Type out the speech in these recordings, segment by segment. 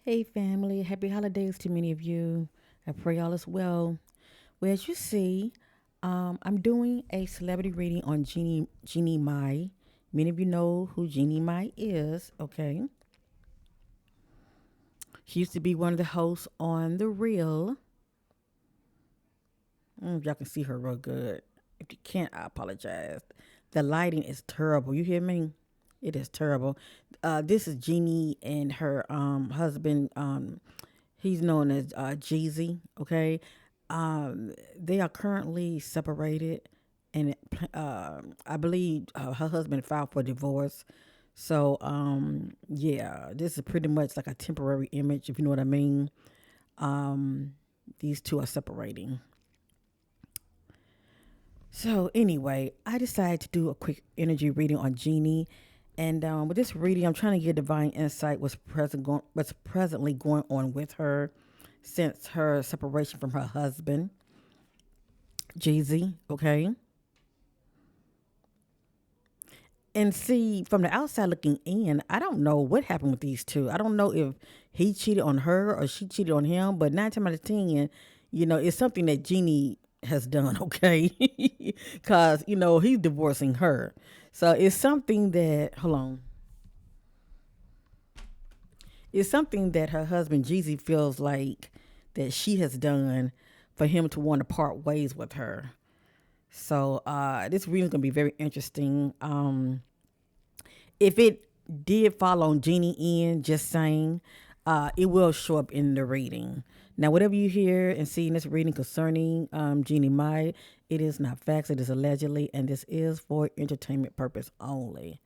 Hey family, happy holidays to many of you. I pray all is well. Well, as you see, I'm doing a celebrity reading on Jeannie Mai. Many of you know who Jeannie Mai is, okay? She used to be one of the hosts on The Real. Y'all can see her real good. If you can't, I apologize. The lighting is terrible. You hear me? It is terrible. This is Jeannie and her husband. He's known as Jeezy. Okay, they are currently separated, and I believe her husband filed for divorce. So yeah, this is pretty much like a temporary image, if you know what I mean. Um, these two are separating. So anyway, I decided to do a quick energy reading on Jeannie, and with this reading, I'm trying to get divine insight what's presently going on with her since her separation from her husband, Jeezy. Okay, and see from the outside looking in, I don't know what happened with these two. I don't know if he cheated on her or she cheated on him, but 9 times out of 10, it's something that Jeannie has done, okay? Because, he's divorcing her. So it's something that, hold on, it's something that her husband, Jeezy, feels like that she has done for him to want to part ways with her. So this reading's going to be very interesting. If it did fall on Jeannie in just saying, it will show up in the reading. Now, whatever you hear and see in this reading concerning Jeannie Mai, it is not facts, it is allegedly, and this is for entertainment purpose only.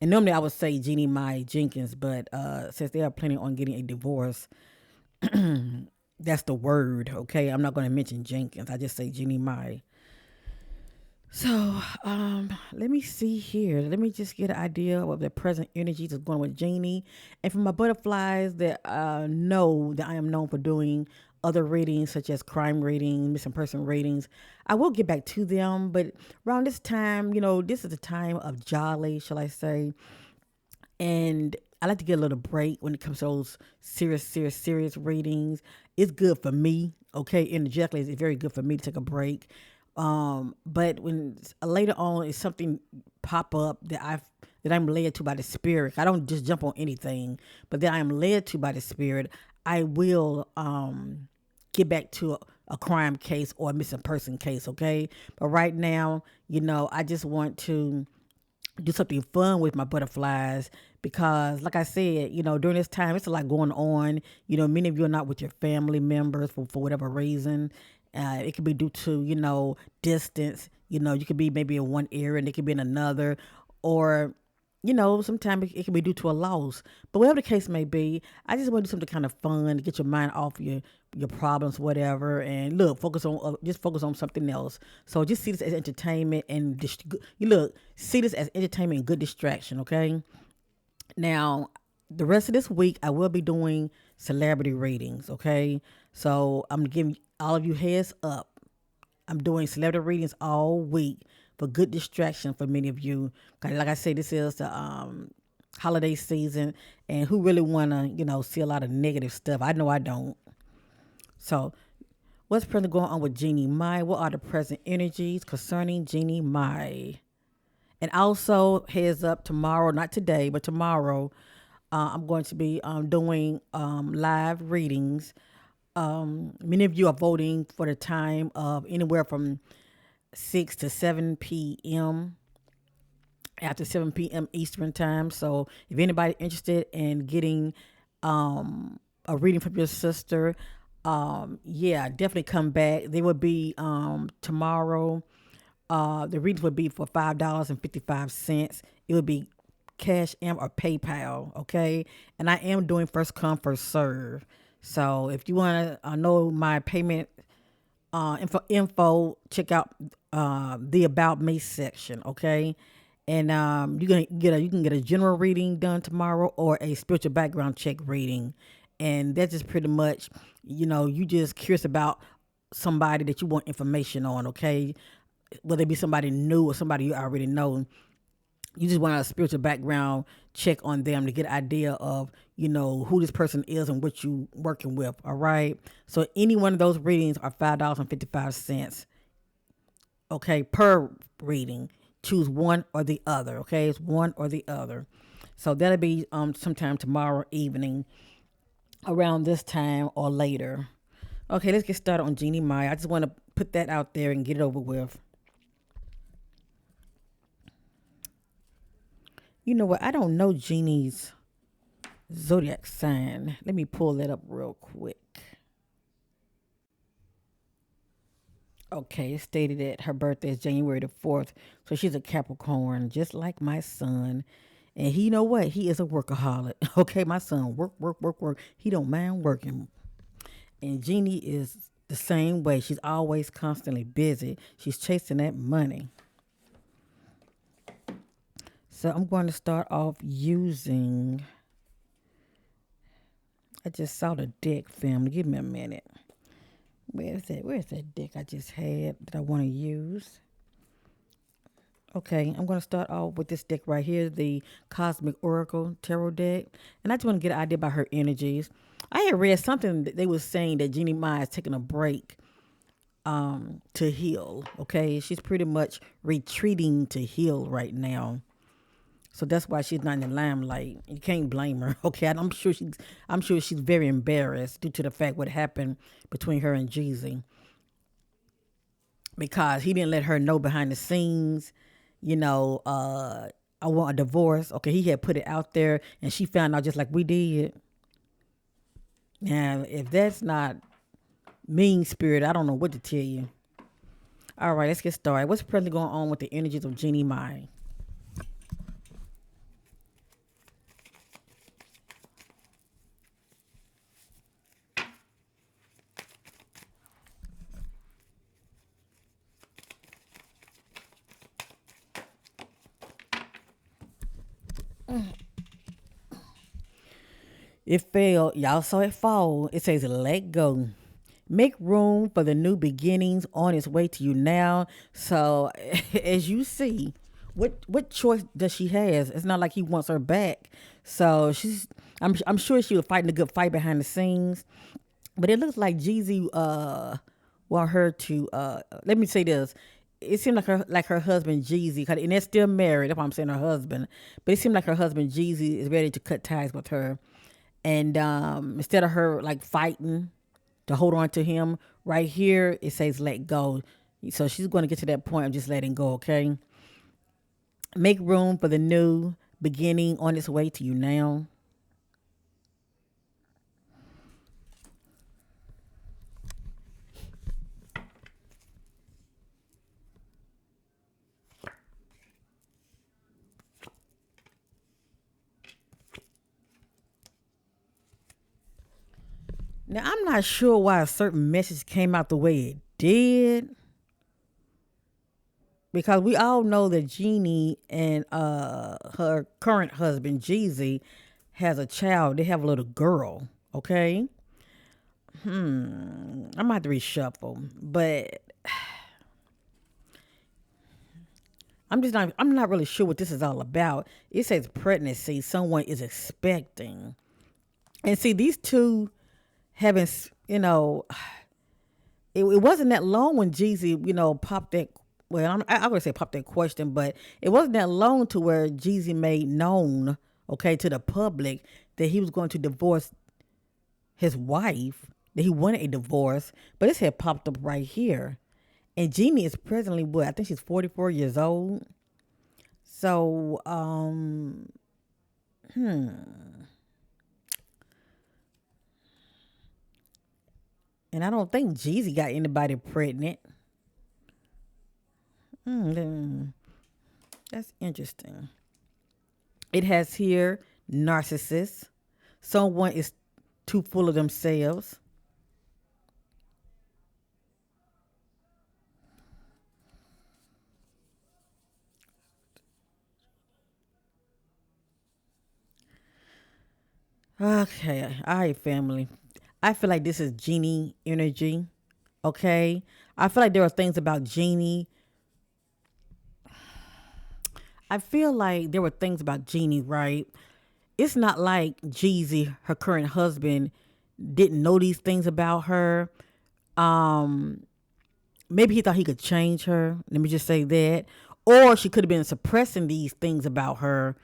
And normally I would say Jeannie Mai Jenkins, but since they are planning on getting a divorce, that's the word, okay? I'm not going to mention Jenkins. I just say Jeannie Mai. So, let me see here. Let me just get an idea of the present energies that's going with Jeannie. And for my butterflies that know that I am known for doing other readings such as crime readings, missing person readings, I will get back to them. But around this time, this is a time of jolly, shall I say. And I like to get a little break when it comes to those serious readings. It's good for me, okay? Energetically, it's very good for me to take a break. But when later on, it's something pop up that I'm led to by the spirit. I don't just jump on anything, but that I am led to by the spirit. I will get back to a crime case or a missing person case, okay? But right now, I just want to do something fun with my butterflies because like I said, during this time it's a lot going on. Many of you are not with your family members for whatever reason. It could be due to, distance. You could be maybe in one area and it could be in another, or sometimes it can be due to a loss. But whatever the case may be, I just want to do something kind of fun to get your mind off your problems, whatever. And look, just focus on something else. So just see this as entertainment and you look, see this as entertainment and good distraction. Okay. Now, the rest of this week, I will be doing celebrity readings. Okay. So I'm giving all of you heads up. I'm doing celebrity readings all week for good distraction for many of you. 'Cause like I say, this is the holiday season, and who really wanna see a lot of negative stuff? I know I don't. So, what's presently going on with Jeannie Mai? What are the present energies concerning Jeannie Mai? And also, heads up, tomorrow, not today, but tomorrow, I'm going to be doing live readings. Many of you are voting for the time of anywhere from 6 to 7 p.m. after 7 p.m. Eastern time. So if anybody interested in getting a reading from your sister, yeah, definitely come back. They will be tomorrow. The readings would be for $5.55. It would be Cash App or PayPal, okay? And I am doing first come, first serve. So if you want to know my payment info, check out the About Me section, okay? And you can get a general reading done tomorrow or a spiritual background check reading, and that's just pretty much, you just curious about somebody that you want information on, okay? Whether it be somebody new or somebody you already know, You just want a spiritual background check on them to get an idea of, who this person is and what you working with. All right. So any one of those readings are $5.55. Okay, per reading. Choose one or the other. Okay, it's one or the other. So that'll be sometime tomorrow evening around this time or later. Okay, let's get started on Jeannie Mai. I just want to put that out there and get it over with. You know what? I don't know Jeannie's zodiac sign. Let me pull that up real quick. Okay, it stated that her birthday is January the 4th. So she's a Capricorn, just like my son. And you know what? He is a workaholic. Okay, my son work, work, work, work. He don't mind working. And Jeannie is the same way. She's always constantly busy. She's chasing that money. So I'm going to start off using. I just saw the deck, family. Give me a minute. Where's that deck I just had that I want to use? Okay, I'm going to start off with this deck right here, the Cosmic Oracle Tarot deck. And I just want to get an idea about her energies. I had read something that they were saying that Jeannie Mai is taking a break to heal. Okay, she's pretty much retreating to heal right now. So that's why she's not in the limelight. You can't blame her. Okay, I'm sure she's very embarrassed due to the fact what happened between her and Jeezy, because he didn't let her know behind the scenes. I want a divorce. Okay, he had put it out there, and she found out just like we did. Now, if that's not mean spirit, I don't know what to tell you. All right, let's get started. What's presently going on with the energies of Jeannie Mai? It fell. Y'all saw it fall. It says, let go. Make room for the new beginnings on its way to you now. So, as you see, what choice does she has? It's not like he wants her back. So I'm sure she was fighting a good fight behind the scenes. But it looks like Jeezy want her to. Let me say this. It seemed like her husband Jeezy, and they're still married. That's why I'm saying her husband. But it seemed like her husband Jeezy is ready to cut ties with her. And instead of her like fighting to hold on to him, right here it says let go. So she's going to get to that point of just letting go. Okay. Make room for the new beginning on its way to you now. Now I'm not sure why a certain message came out the way it did, because we all know that Jeannie and her current husband Jeezy has a child. They have a little girl. Okay. I'm gonna have to reshuffle, but I'm not really sure what this is all about. It says pregnancy, someone is expecting. And see, these two haven't, it wasn't that long when Jeezy, popped that. Well, I would say popped that question, but it wasn't that long to where Jeezy made known, okay, to the public that he was going to divorce his wife, that he wanted a divorce. But this had popped up right here. And Jeannie is presently what? I think she's 44 years old. So, and I don't think Jeezy got anybody pregnant. That's interesting. It has here narcissist. Someone is too full of themselves. Okay, all right, family. I feel like this is Jeannie energy. Okay, I feel like there are things about Jeannie. I feel like there were things about Jeannie, right? It's not like Jeezy, her current husband, didn't know these things about her. Um, Maybe he thought he could change her. Let me just say that. Or she could have been suppressing these things about her.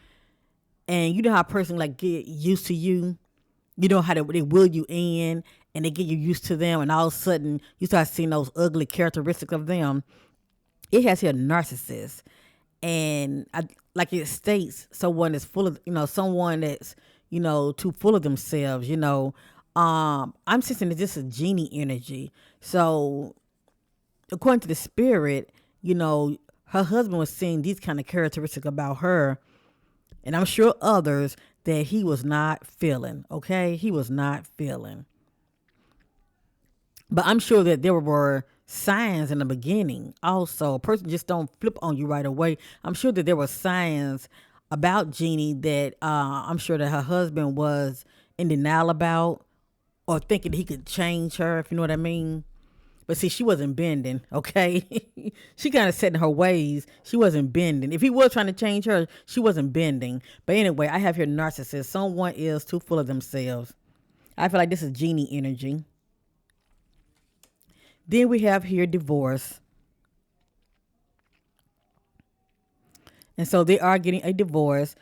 And you know how a person like get used to you. You know how they will you in and they get you used to them, and all of a sudden you start seeing those ugly characteristics of them. It has here a narcissist, and like it states, someone that's full of, someone that's, too full of themselves. I'm sensing that this is genie energy. So according to the spirit, her husband was seeing these kind of characteristics about her, and I'm sure others that he was not feeling. Okay, he was not feeling. But I'm sure that there were signs in the beginning. Also, a person just don't flip on you right away. I'm sure that there were signs about Jeannie that I'm sure that her husband was in denial about, or thinking he could change her, if you know what I mean. But see, she wasn't bending, okay? She kind of set in her ways. She wasn't bending. If he was trying to change her, she wasn't bending. But anyway, I have here narcissist. Someone is too full of themselves. I feel like this is genie energy. Then we have here divorce. And so they are getting a divorce,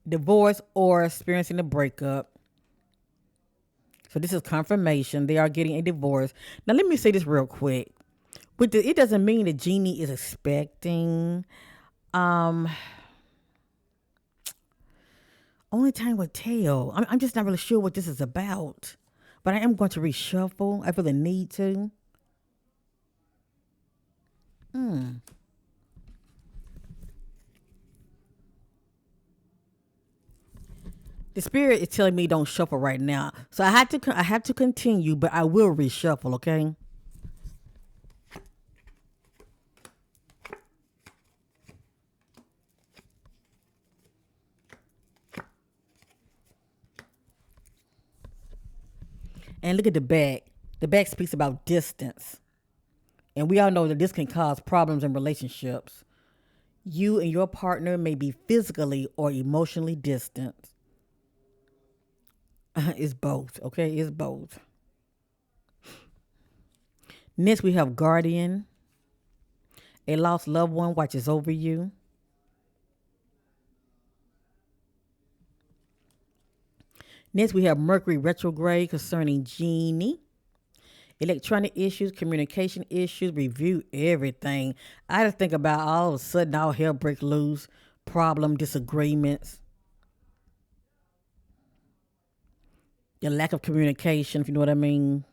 divorce or experiencing a breakup. So this is confirmation. They are getting a divorce. Now let me say this real quick. It doesn't mean that Jeannie is expecting. Um, Only time will tell. I'm just not really sure what this is about. But I am going to reshuffle. I feel the need to. The spirit is telling me don't shuffle right now. So I have to continue, but I will reshuffle, okay? And look at the back. The back speaks about distance. And we all know that this can cause problems in relationships. You and your partner may be physically or emotionally distant. It's both, okay? It's both. Next, we have guardian. A lost loved one watches over you. Next, we have Mercury retrograde concerning Jeannie. Electronic issues, communication issues, review everything. I just think about all of a sudden all hell breaks loose, problem, disagreements, the lack of communication, if you know what I mean.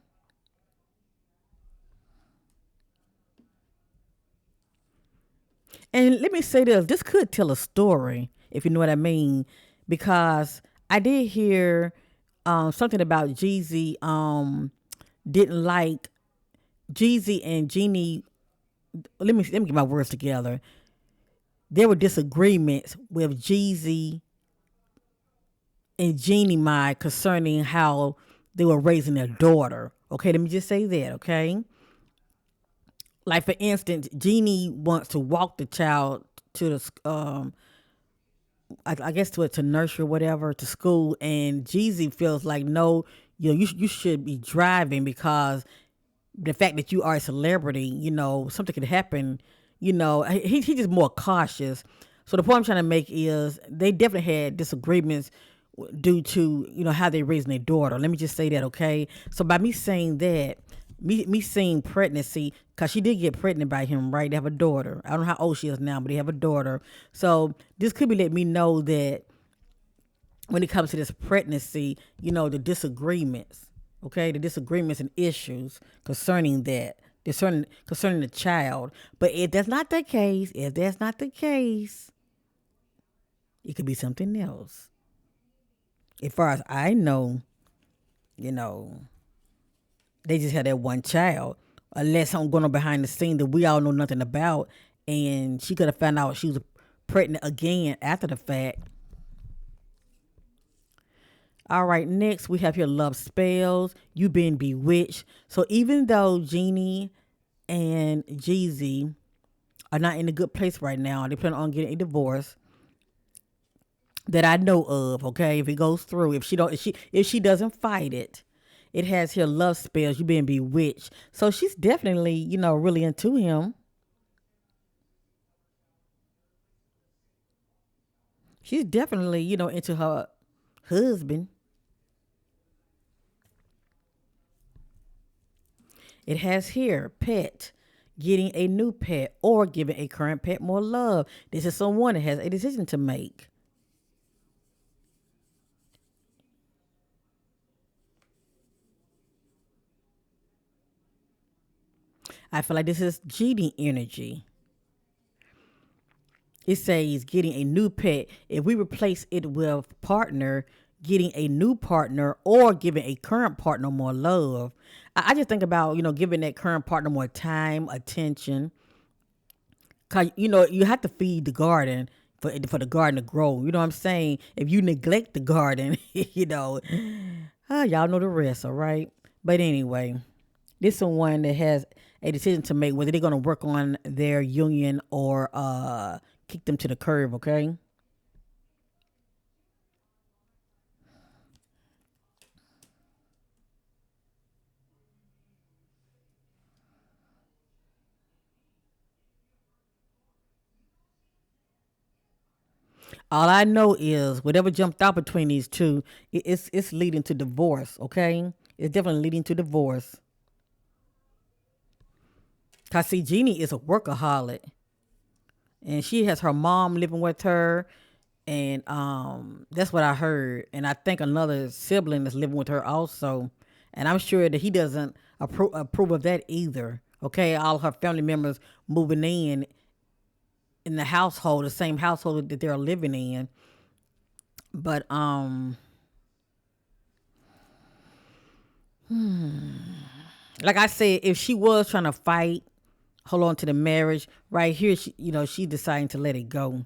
And let me say this could tell a story, if you know what I mean, because I did hear something about Jeezy didn't like Jeezy and Jeannie. Let me get my words together. There were disagreements with Jeezy and Jeannie Mai concerning how they were raising their daughter. Okay, let me just say that, okay? Like for instance, Jeannie wants to walk the child to the I guess to nursery or whatever, to school, and Jeezy feels like no, you should be driving because the fact that you are a celebrity, something could happen. He's just more cautious. So the point I'm trying to make is they definitely had disagreements due to how they raising their daughter. Let me just say that, okay? So by me saying that, me seeing pregnancy, because she did get pregnant by him, right? They have a daughter. I don't know how old she is now, but they have a daughter. So this could be letting me know that when it comes to this pregnancy, the disagreements, okay, the disagreements and issues concerning that, concerning the child. But if that's not the case, it could be something else. As far as I know, you know, they just had that one child. Unless something going on behind the scene that we all know nothing about, and she could have found out she was pregnant again after the fact. All right, next we have here love spells. You been bewitched. So even though Jeannie and Jeezy are not in a good place right now. They plan on getting a divorce that I know of. Okay, if it goes through, if she doesn't fight it, it has here love spells. You being bewitched. So she's definitely really into him. She's definitely into her husband. It has here pet, getting a new pet or giving a current pet more love. This is someone that has a decision to make. I feel like this is cheating energy. It says getting a new pet. If we replace it with partner, getting a new partner or giving a current partner more love. I just think about, giving that current partner more time, attention. Cause you have to feed the garden for the garden to grow. You know what I'm saying? If you neglect the garden, y'all know the rest, all right? But anyway, this is one that has a decision to make whether they're gonna work on their union or kick them to the curb, okay? All I know is whatever jumped out between these two, it's leading to divorce, okay? It's definitely leading to divorce. Cause see, Jeannie is a workaholic, and she has her mom living with her, and that's what I heard. And I think another sibling is living with her also, and I'm sure that he doesn't approve of that either. Okay, all her family members moving in the household, the same household that they're living in. But like I said, if she was trying to fight, hold on to the marriage, right here, she deciding to let it go.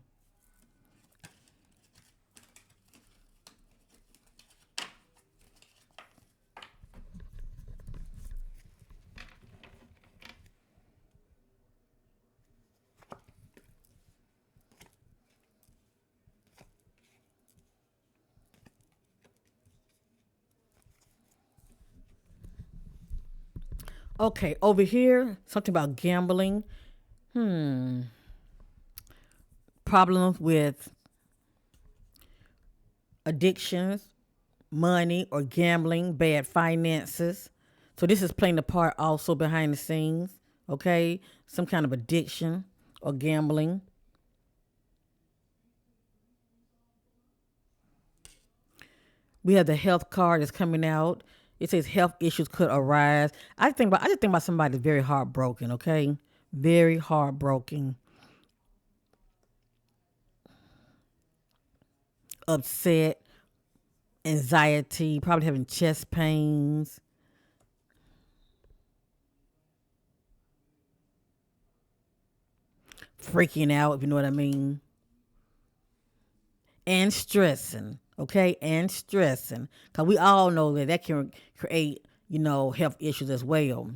Okay, over here, something about gambling. Problems with addictions, money, or gambling, bad finances. So this is playing a part also behind the scenes. Okay, some kind of addiction or gambling. We have the health card that's coming out. It says health issues could arise. I just think about somebody that's very heartbroken. Okay, very heartbroken, upset, anxiety, probably having chest pains, freaking out. If you know what I mean, and stressing. Okay, and stressing, because we all know that can create health issues as well.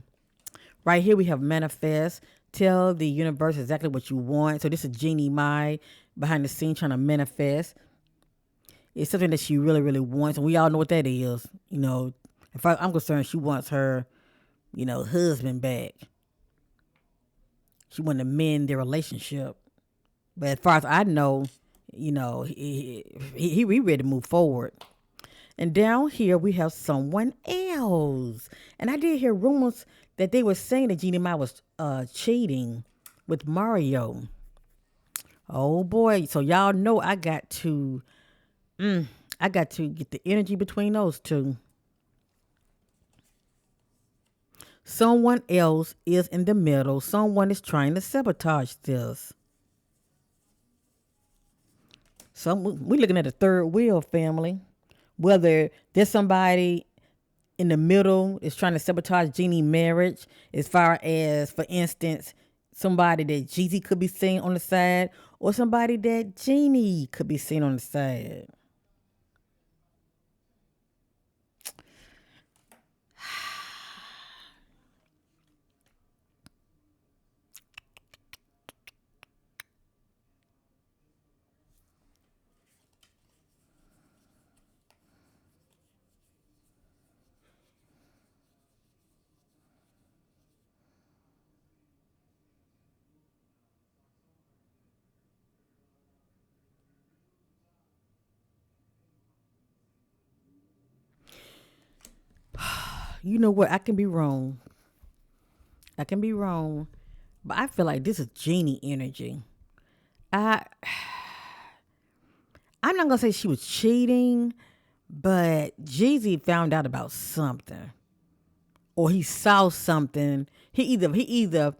Right here we have manifest. Tell the universe exactly what you want. So this is Jeannie Mai behind the scene trying to manifest. It's something that she really, really wants, and we all know what that is. If I'm concerned, she wants her, husband back. She want to mend their relationship. But as far as I know, he ready to move forward. And down here we have someone else. And I did hear rumors that they were saying that Jeannie Mai was cheating with Mario. Oh boy. So y'all know I got to get the energy between those two. Someone else is in the middle. Someone is trying to sabotage this. So we're looking at a third wheel, family. Whether there's somebody in the middle is trying to sabotage Jeannie's marriage, as far as, for instance, somebody that Jeezy could be seen on the side, or somebody that Jeannie could be seen on the side. You know what? I can be wrong. I can be wrong. But I feel like this is Jeannie energy. I I'm not gonna say she was cheating, but Jeezy found out about something. Or he saw something. He either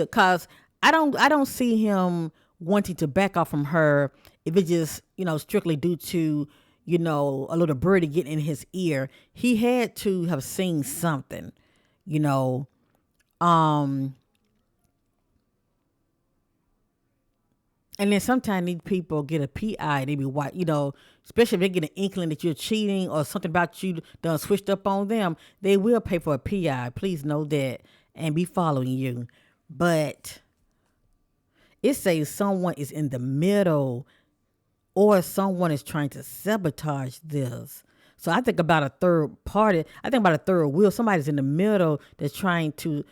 cause I don't see him wanting to back off from her if it just, strictly due to, a little birdie getting in his ear. He had to have seen something, you know. Um And then sometimes these people get a PI. They be white, especially if they get an inkling that you're cheating or something about you done switched up on them. They will pay for a PI. Please know that and be following you. But it says someone is in the middle or someone is trying to sabotage this. So I think about a third party. I think about a third wheel. Somebody's in the middle that's trying to,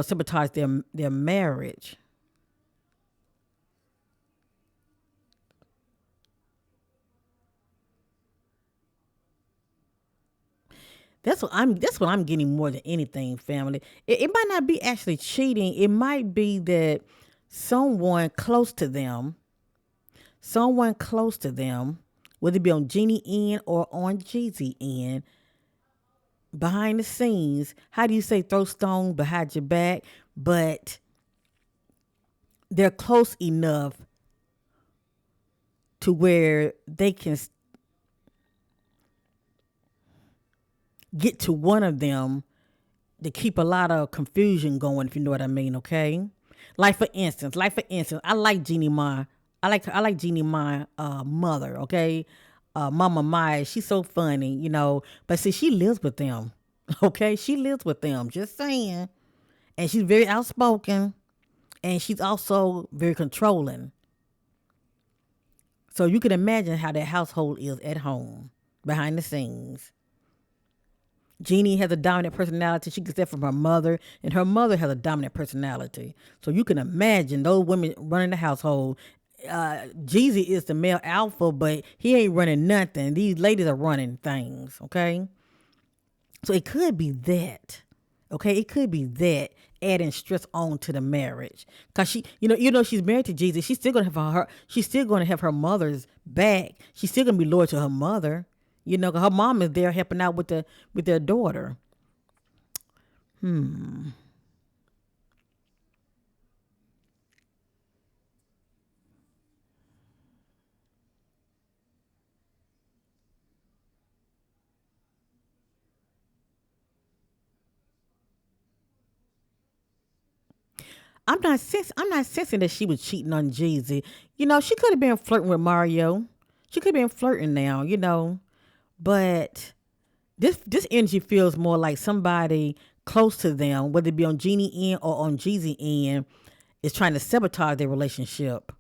sabotage their marriage. That's what I'm getting more than anything, family. It might not be actually cheating. It might be that someone close to them, someone close to them, whether it be on Jeannie end or on Jeezy end, behind the scenes. How do you say throw stone behind your back? But they're close enough to where they can get to one of them to keep a lot of confusion going, if you know what I mean, okay? Like for instance, I like Jeannie Mai. I like Jeannie Mai mother, okay? Mama Mai, she's so funny, But see, she lives with them. Okay? She lives with them. Just saying. And she's very outspoken and she's also very controlling. So you can imagine how that household is at home, behind the scenes. Jeannie has a dominant personality. She gets that from her mother, and her mother has a dominant personality. So you can imagine those women running the household. Jeezy is the male alpha, but he ain't running nothing. These ladies are running things, okay? So it could be that, okay? It could be that adding stress on to the marriage, cause she, she's married to Jeezy. She's still gonna have her mother's back. She's still gonna be loyal to her mother. 'Cause her mom is there helping out with their daughter. I'm not sensing that she was cheating on Jeezy. She could have been flirting with Mario. She could have been flirting now, but this energy feels more like somebody close to them, whether it be on Jeannie end or on Jeezy end, is trying to sabotage their relationship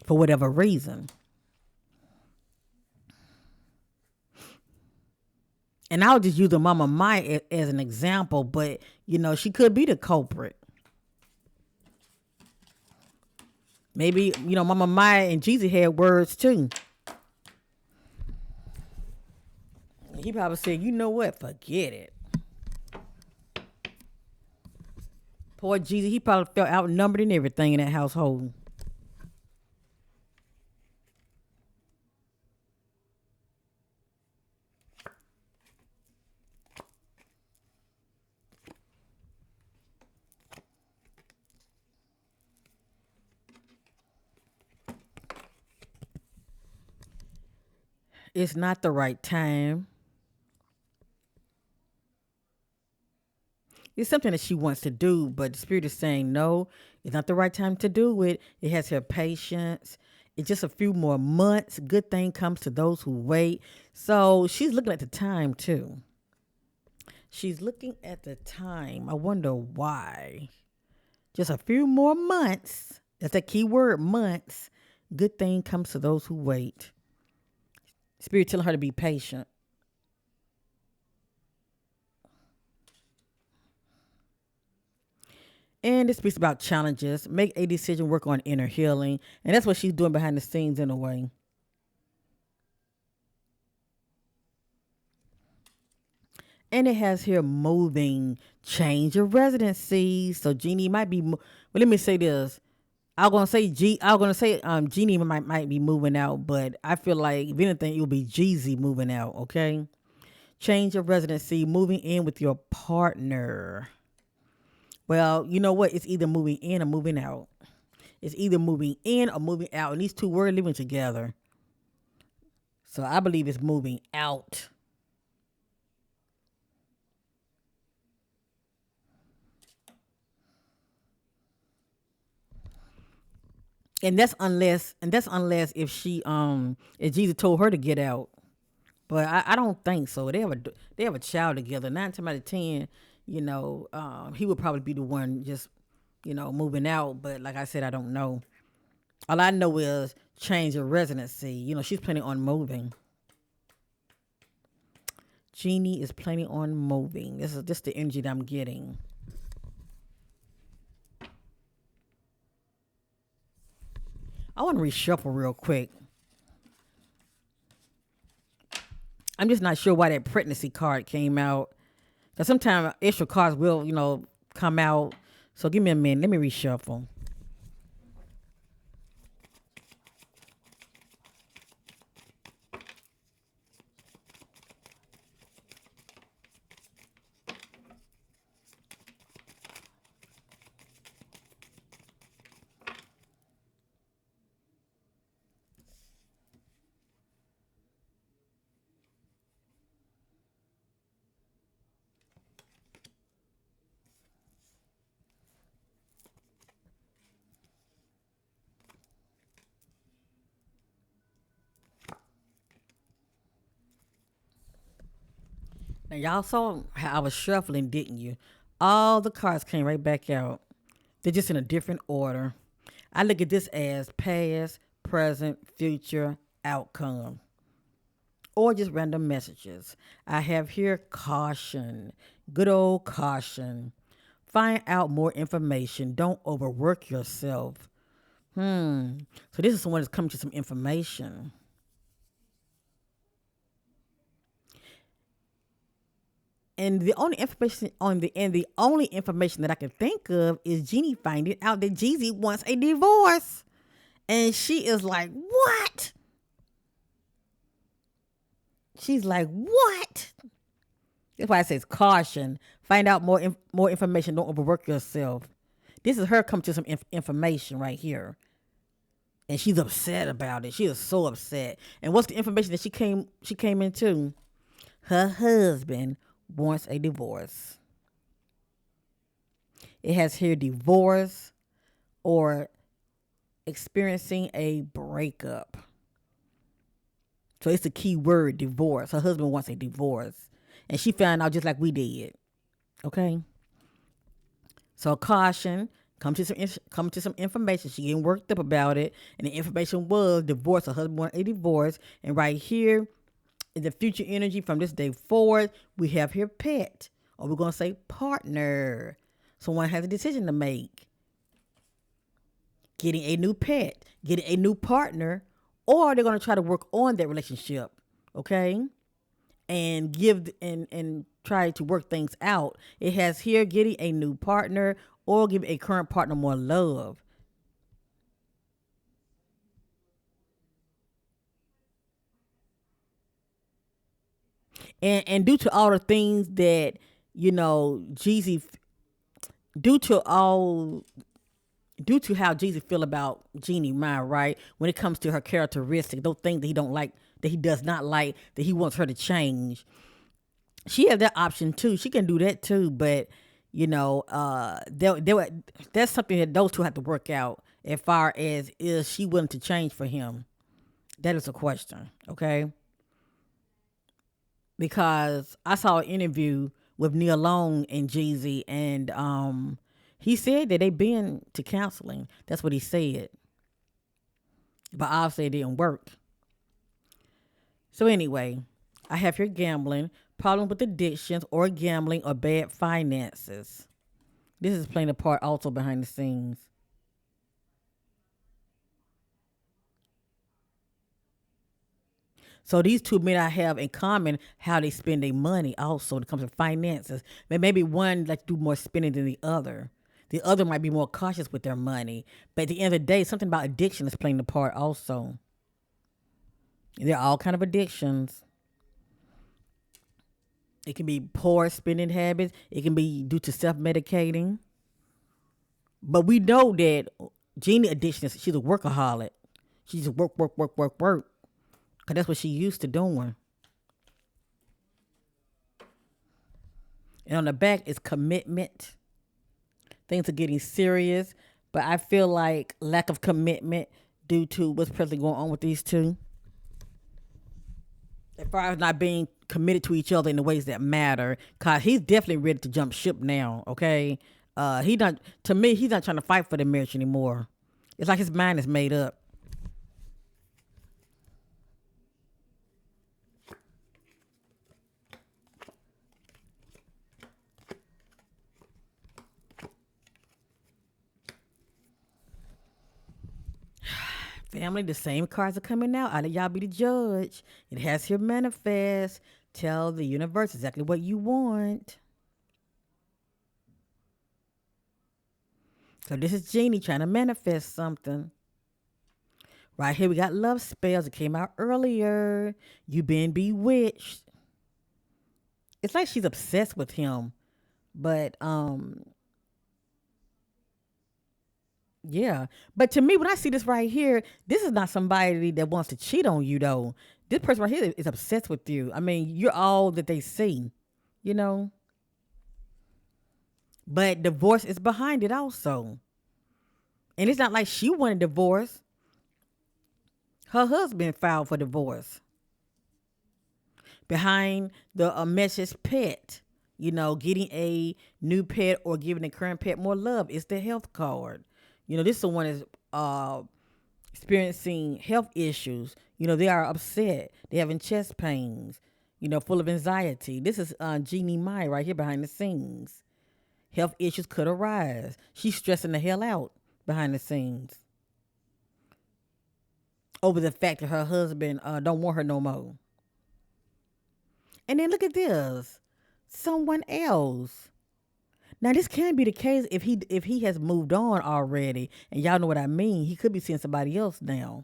for whatever reason. And I'll just use the Mama Mai as an example, but she could be the culprit. Maybe Mama Mai and Jeezy had words too. He probably said, "You know what? Forget it." Poor Jeezy, he probably felt outnumbered and everything in that household. It's not the right time. It's something that she wants to do, but the spirit is saying no, it's not the right time to do it. It has her patience. It's just a few more months. Good thing comes to those who wait. So she's looking at the time too. She's looking at the time. I wonder why. Just a few more months. That's that key word, months. Good thing comes to those who wait. Spirit telling her to be patient. And it speaks about challenges. Make a decision, work on inner healing. And that's what she's doing behind the scenes in a way. And it has here moving, change of residency. So Jeannie might be. Well, let me say this. I was gonna say Jeannie might be moving out, but I feel like if anything, it will be Jeezy moving out. Okay, change of residency, moving in with your partner. Well, you know what? It's either moving in or moving out. It's either moving in or moving out, and these two were living together. So I believe it's moving out. And that's unless if she if Jesus told her to get out. But I don't think so. They have a child together. 9 times out of 10, he would probably be the one just moving out. But like I said, I don't know. All I know is change of residency. She's planning on moving. Jeannie is planning on moving. This is just the energy that I'm getting. I want to reshuffle real quick. I'm just not sure why that pregnancy card came out. Because sometimes extra cards will, come out. So give me a minute. Let me reshuffle. Now, y'all saw how I was shuffling, didn't you? All the cards came right back out. They're just in a different order. I look at this as past, present, future, outcome, or just random messages. I have here caution, good old caution. Find out more information. Don't overwork yourself. So this is someone that's coming to some information. And the only information that I can think of is Jeannie finding out that Jeezy wants a divorce. And she is like, "What?" She's like, "What?" That's why I says caution. Find out more information. Don't overwork yourself. This is her come to some information right here, and she's upset about it. She is so upset. And what's the information that she came into? Her husband wants a divorce. It has here divorce or experiencing a breakup. So it's the key word, divorce. Her husband wants a divorce. And she found out just like we did. Okay? So caution, come to some information. She getting worked up about it. And the information was divorce. Her husband wants a divorce. And right here, in the future energy from this day forward, we have here pet. Or we're gonna say partner. Someone has a decision to make. Getting a new pet, getting a new partner, or they're going to try to work on that relationship, okay? And and try to work things out. It has here getting a new partner or give a current partner more love. And due to all the things that, Jeezy, due to all due to how Jesus feel about Jeannie Mai, right? When it comes to her characteristics, those things that he don't like, that he does not like, that he wants her to change. She has that option too. She can do that too, but that's something that those two have to work out. As far as is she willing to change for him? That is a question, okay? Because I saw an interview with Neil Long and Jeezy, and he said that they been to counseling. That's what he said. But obviously it didn't work. So anyway, I have here gambling, problem with addictions or gambling or bad finances. This is playing a part also behind the scenes. So these two men I have in common how they spend their money also when it comes to finances. Maybe one like do more spending than the other. The other might be more cautious with their money. But at the end of the day, something about addiction is playing a part also. There are all kind of addictions. It can be poor spending habits. It can be due to self-medicating. But we know that Jeannie addiction is she's a workaholic. She just work, work, work, work, work. Cause that's what she used to doing. And on the back is commitment. Things are getting serious, but I feel like lack of commitment due to what's presently going on with these two. As far as not being committed to each other in the ways that matter, cause he's definitely ready to jump ship now. Okay, he not to me. He's not trying to fight for the marriage anymore. It's like his mind is made up. Family, the same cards are coming out. I'll let y'all be the judge. It has here manifest. Tell the universe exactly what you want. So this is Jeannie trying to manifest something. Right here we got love spells. It came out earlier. You been bewitched. It's like she's obsessed with him. But yeah. But to me, when I see this right here, this is not somebody that wants to cheat on you though. This person right here is obsessed with you. I mean, you're all that they see, you know? But divorce is behind it also. And it's not like she wanted divorce. Her husband filed for divorce. Behind the message pet, getting a new pet or giving the current pet more love. It's the health card. This someone is experiencing health issues. They are upset. They're having chest pains, full of anxiety. This is Jeannie Mai right here behind the scenes. Health issues could arise. She's stressing the hell out behind the scenes over the fact that her husband don't want her no more. And then look at this. Someone else. Now this can't be the case if he has moved on already, and y'all know what I mean. He could be seeing somebody else now.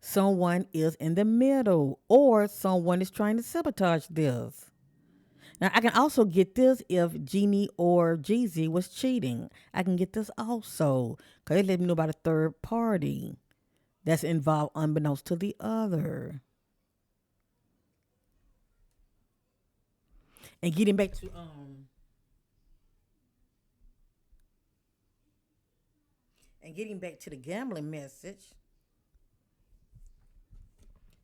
Someone is in the middle, or someone is trying to sabotage this. Now I can also get this if Jeannie or Jeezy was cheating. I can get this also because they let me know about a third party that's involved unbeknownst to the other. And getting back to the gambling message.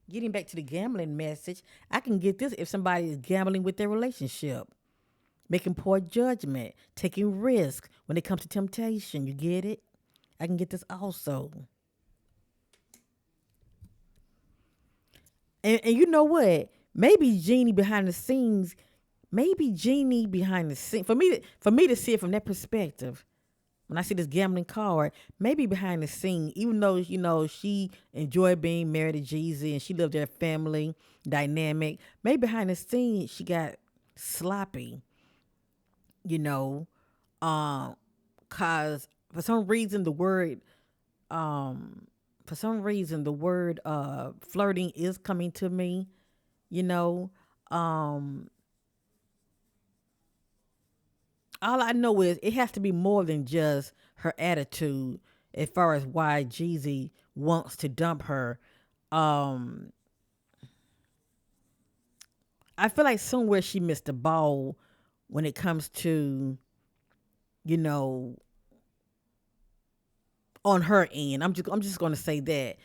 Getting back to the gambling message, I can get this if somebody is gambling with their relationship, making poor judgment, taking risk when it comes to temptation. You get it? I can get this also. And you know what? Maybe Jeannie behind the scenes. Maybe Jeannie behind the scenes. For me to see it from that perspective, when I see this gambling card, maybe behind the scene, even though she enjoyed being married to Jeezy and she loved their family dynamic, maybe behind the scenes she got sloppy, you know, cause for some reason the word flirting is coming to me, you know. Um, all I know is it has to be more than just her attitude as far as why Jeezy wants to dump her. Um, I feel like somewhere she missed the ball when it comes to, you know, on her end. I'm just gonna say that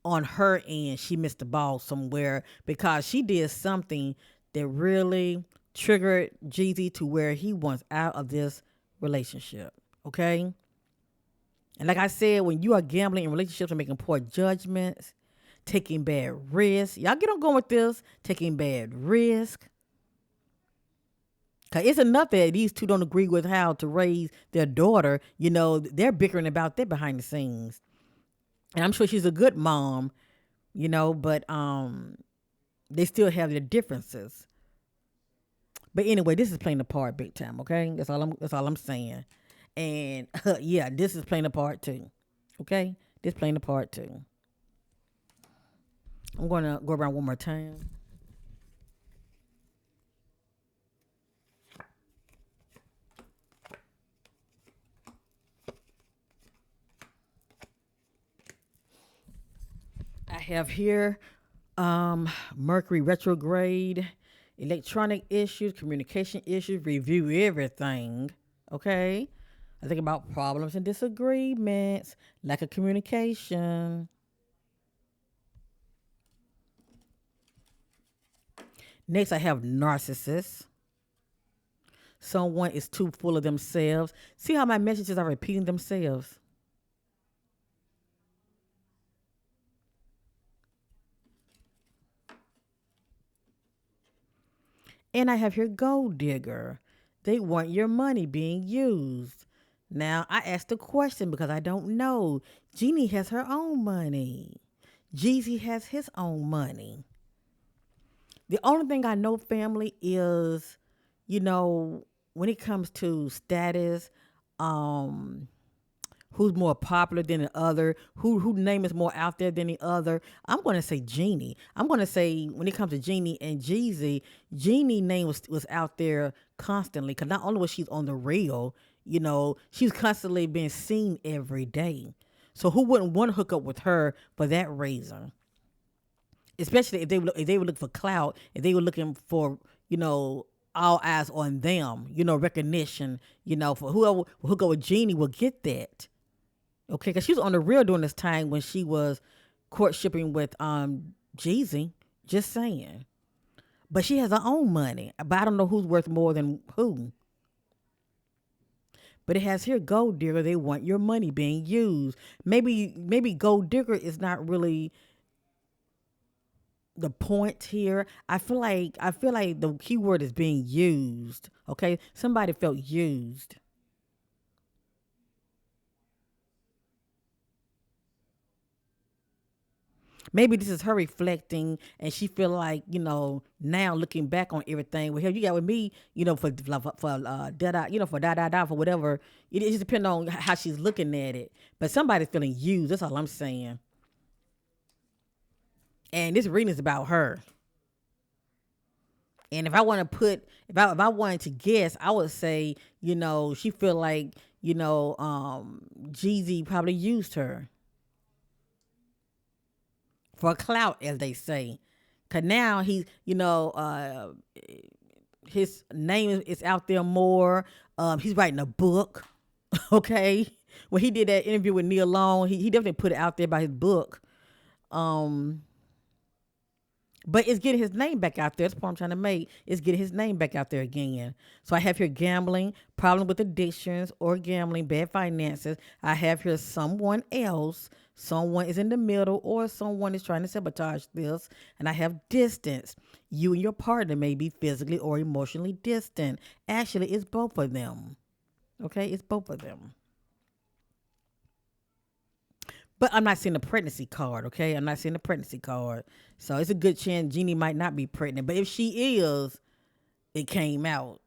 on her end she missed the ball somewhere because she did something that really triggered Jeezy to where he wants out of this relationship. Okay? And like I said, when you are gambling in relationships and making poor judgments, taking bad risks, y'all get on going with this, taking bad risk. Cause it's enough that these two don't agree with how to raise their daughter. They're bickering about that behind the scenes. And I'm sure she's a good mom, but they still have their differences. But anyway, this is playing a part big time, okay? That's all I'm saying. And yeah, this is playing a part too. Okay? This playing a part too. I'm gonna go around one more time. I have here Mercury retrograde, electronic issues, communication issues, review everything. Okay? I think about problems and disagreements, lack of communication. Next, I have narcissists. Someone is too full of themselves. See how my messages are repeating themselves? And I have here gold digger. They want your money being used. Now, I asked a question because I don't know. Jeannie has her own money. Jeezy has his own money. The only thing I know, family, is, you know, when it comes to status, um, who's more popular than the other, who name is more out there than the other. I'm gonna say Jeannie. I'm gonna say when it comes to Jeannie and Jeezy, Jeannie name was out there constantly because not only was she on the reel, she's constantly being seen every day. So who wouldn't want to hook up with her for that reason? Especially if they were looking for clout, if they were looking for all eyes on them, recognition, for whoever will hook up with Jeannie will get that. Okay, because she was on the real during this time when she was courtshipping with Jeezy. Just saying. But she has her own money. But I don't know who's worth more than who. But it has here gold digger. They want your money being used. Maybe gold digger is not really the point here. I feel like the keyword is being used. Okay, somebody felt used. Maybe this is her reflecting, and she feel like now looking back on everything. Well, hell, you got with me, da da, for da da da, for whatever. It just depends on how she's looking at it. But somebody's feeling used. That's all I'm saying. And this reading is about her. And if I want to put, if I wanted to guess, I would say, she feel like, Jeezy probably used her for clout, as they say. Cause now he's, his name is out there more. He's writing a book. Okay. When he did that interview with Neil Long, he definitely put it out there by his book. Um, but it's getting his name back out there. That's the point I'm trying to make. It's getting his name back out there again. So I have here gambling, problem with addictions or gambling, bad finances. I have here someone else. Someone is in the middle or someone is trying to sabotage this. And I have distance. You and your partner may be physically or emotionally distant. Actually, it's both of them. Okay, it's both of them. But I'm not seeing the pregnancy card, okay? I'm not seeing the pregnancy card. So it's a good chance Jeannie might not be pregnant. But if she is, it came out.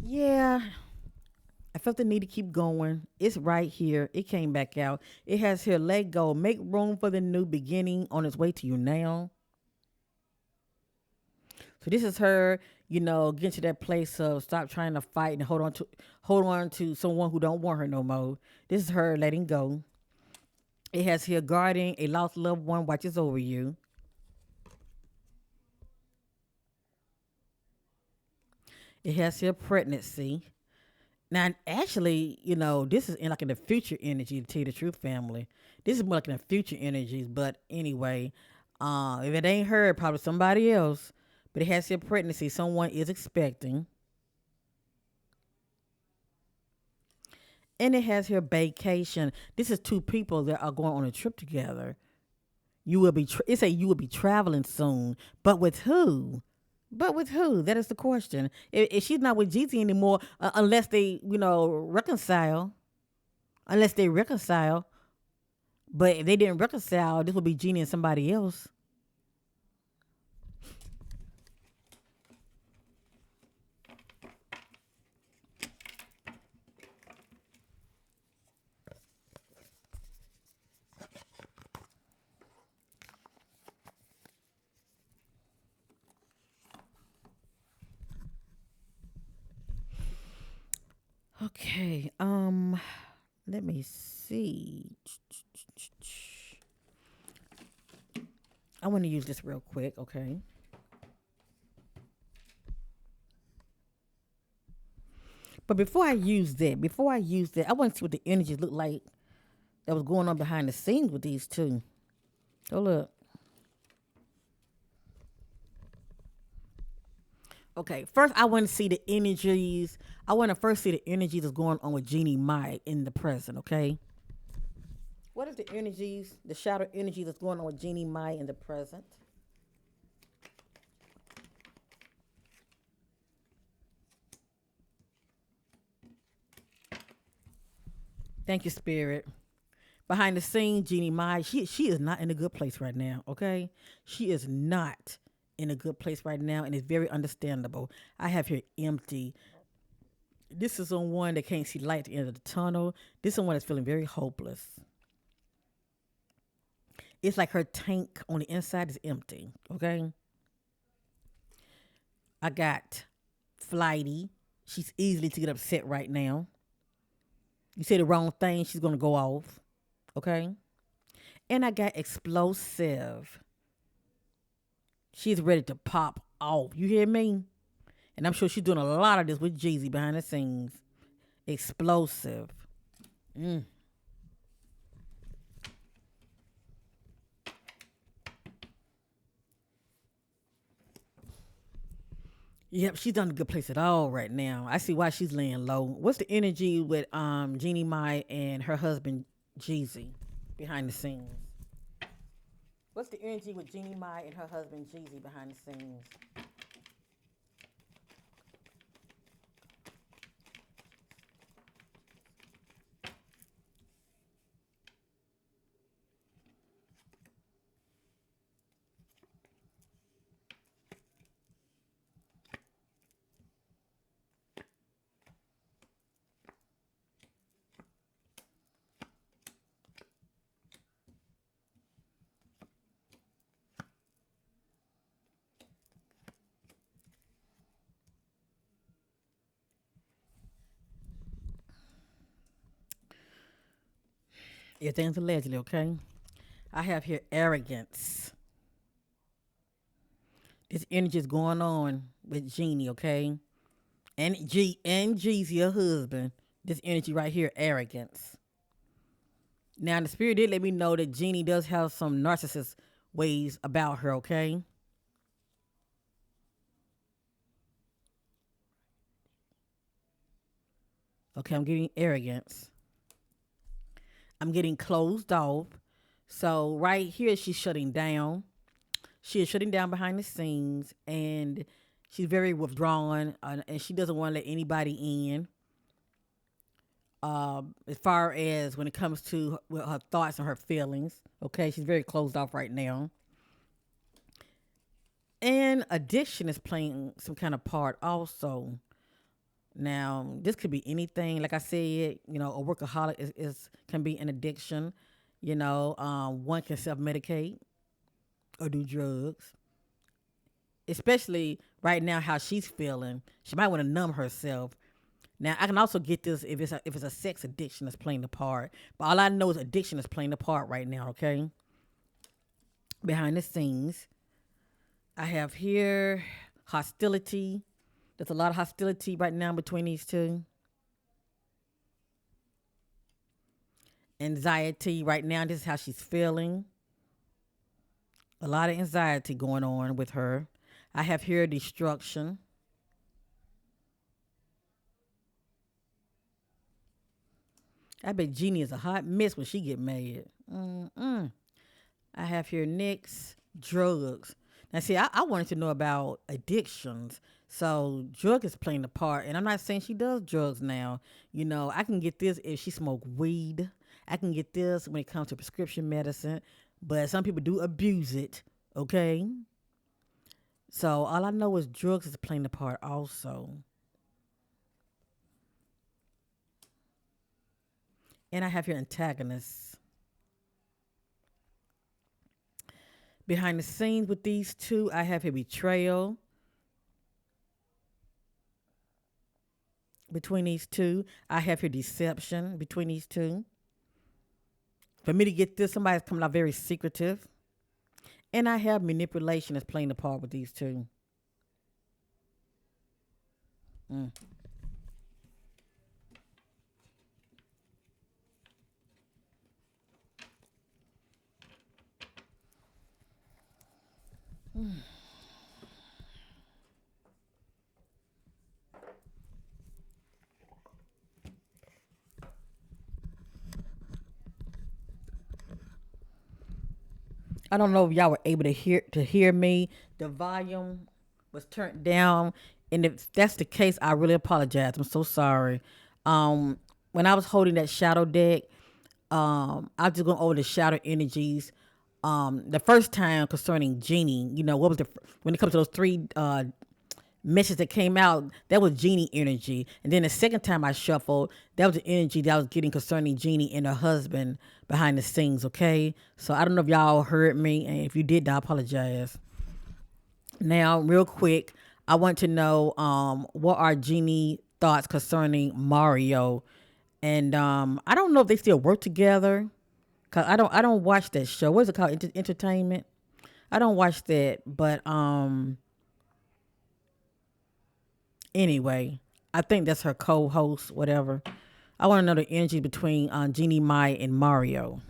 Yeah, I felt the need to keep going. It's right here. It came back out. It has here, let go. Make room for the new beginning on its way to you now. So this is her, getting to that place of stop trying to fight and hold on to someone who don't want her no more. This is her letting go. It has here guarding a lost loved one watches over you. It has here pregnancy. Now, actually, this is in like in the future energy. To tell you the truth, family, this is more like in the future energies. But anyway, if it ain't her, probably somebody else. But it has your pregnancy. Someone is expecting, and it has her vacation. This is two people that are going on a trip together. You will be. It say you will be traveling soon, but with who? But with who? That is the question. If she's not with Jeezy anymore, unless they, reconcile. Unless they reconcile. But if they didn't reconcile, this would be Jeannie and somebody else. Okay. Let me see. I want to use this real quick. Okay. But before I use that, I want to see what the energies look like that was going on behind the scenes with these two. Oh look. Okay, first I want to see the energies. I want to first see the energies that's going on with Jeannie Mai in the present. Okay, what is the energies, the shadow energy that's going on with Jeannie Mai in the present? Thank you, Spirit. Behind the scenes, Jeannie Mai, she is not in a good place right now. Okay, she is not in a good place right now, and it's very understandable. I have her empty. This is on one that can't see light at the end of the tunnel. This is on one that's feeling very hopeless. It's like her tank on the inside is empty. Okay. I got flighty. She's easily to get upset right now. You say the wrong thing, she's gonna go off. Okay. And I got explosive. She's ready to pop off. You hear me? And I'm sure she's doing a lot of this with Jeezy behind the scenes. Explosive. Mm. Yep, she's done a good place at all right now. I see why she's laying low. What's the energy with Jeannie Mai and her husband Jeezy behind the scenes? What's the energy with Jeannie Mai and her husband Jeezy behind the scenes? Everything's allegedly, okay? I have here arrogance. This energy is going on with Jeannie, okay? And Jeezy, her husband. This energy right here, arrogance. Now the spirit did let me know that Jeannie does have some narcissist ways about her, okay? Okay, I'm getting arrogance. I'm getting closed off. So right here she's shutting down. She is shutting down behind the scenes and she's very withdrawn and she doesn't want to let anybody in. As far as when it comes to her thoughts and her feelings, okay, she's very closed off right now. And addiction is playing some kind of part also. Now, this could be anything. Like I said, a workaholic is can be an addiction. One can self medicate or do drugs. Especially right now, how she's feeling, she might want to numb herself. Now, I can also get this if it's a sex addiction that's playing the part. But all I know is addiction is playing the part right now. Okay, behind the scenes, I have here hostility. There's a lot of hostility right now between these two. Anxiety right now. This is how she's feeling. A lot of anxiety going on with her. I have here destruction. I bet Jeannie is a hot mess when she get mad. Mm-mm. I have here next drugs. Now, see, I wanted to know about addictions. So, drug is playing a part, and I'm not saying she does drugs now. You know, I can get this if she smoke weed. I can get this when it comes to prescription medicine, but some people do abuse it. Okay, so all I know is drugs is playing a part also, and I have your antagonists behind the scenes with these two. I have here betrayal between these two. I have here deception between these two. For me to get this, somebody's coming out very secretive. And I have manipulation that's playing a part with these two. Mm. I don't know if y'all were able to hear me. The volume was turned down, and if that's the case, I really apologize. I'm so sorry. Um, when I was holding that shadow deck, I was just going over the shadow energies. The first time concerning Jeannie, what was when it comes to those three message that came out, that was Jeannie energy. And then the second time I shuffled, that was the energy that I was getting concerning Jeannie and her husband behind the scenes, okay? So I don't know if y'all heard me, and if you did, I apologize. Now, real quick, I want to know what are Jeannie thoughts concerning Mario. And I don't know if they still work together. Cause I don't watch that show. What is it called? Entertainment. I don't watch that, but anyway, I think that's her co-host, whatever. I want to know the energy between Jeannie Mai and Mario.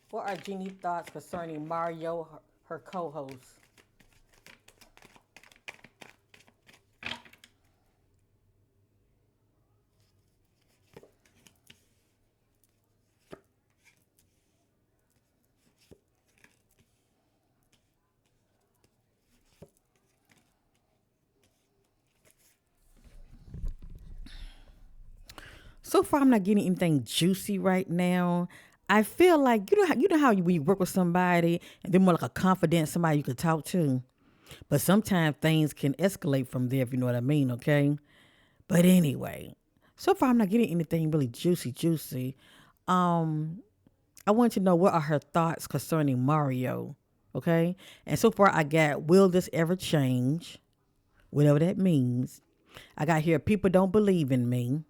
What are Jeannie's thoughts concerning Mario, her co-host? So far, I'm not getting anything juicy right now. I feel like you know how we work with somebody and they're more like a confidant, somebody you could talk to. But sometimes things can escalate from there, if you know what I mean. Okay. But anyway, so far I'm not getting anything really juicy. Um, I want to know what are her thoughts concerning Mario. Okay. And so far I got, will this ever change? Whatever that means. I got here, people don't believe in me,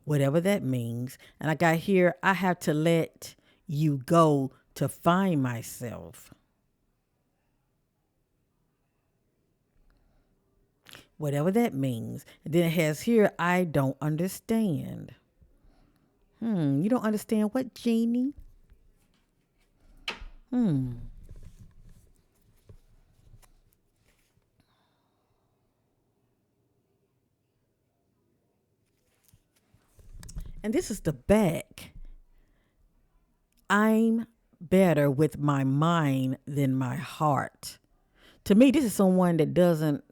whatever that means. And I got here, I have to let you go to find myself, whatever that means. And then it has here, I don't understand. You don't understand what, Jeannie? And this is the back. I'm better with my mind than my heart. To me, this is someone that doesn't.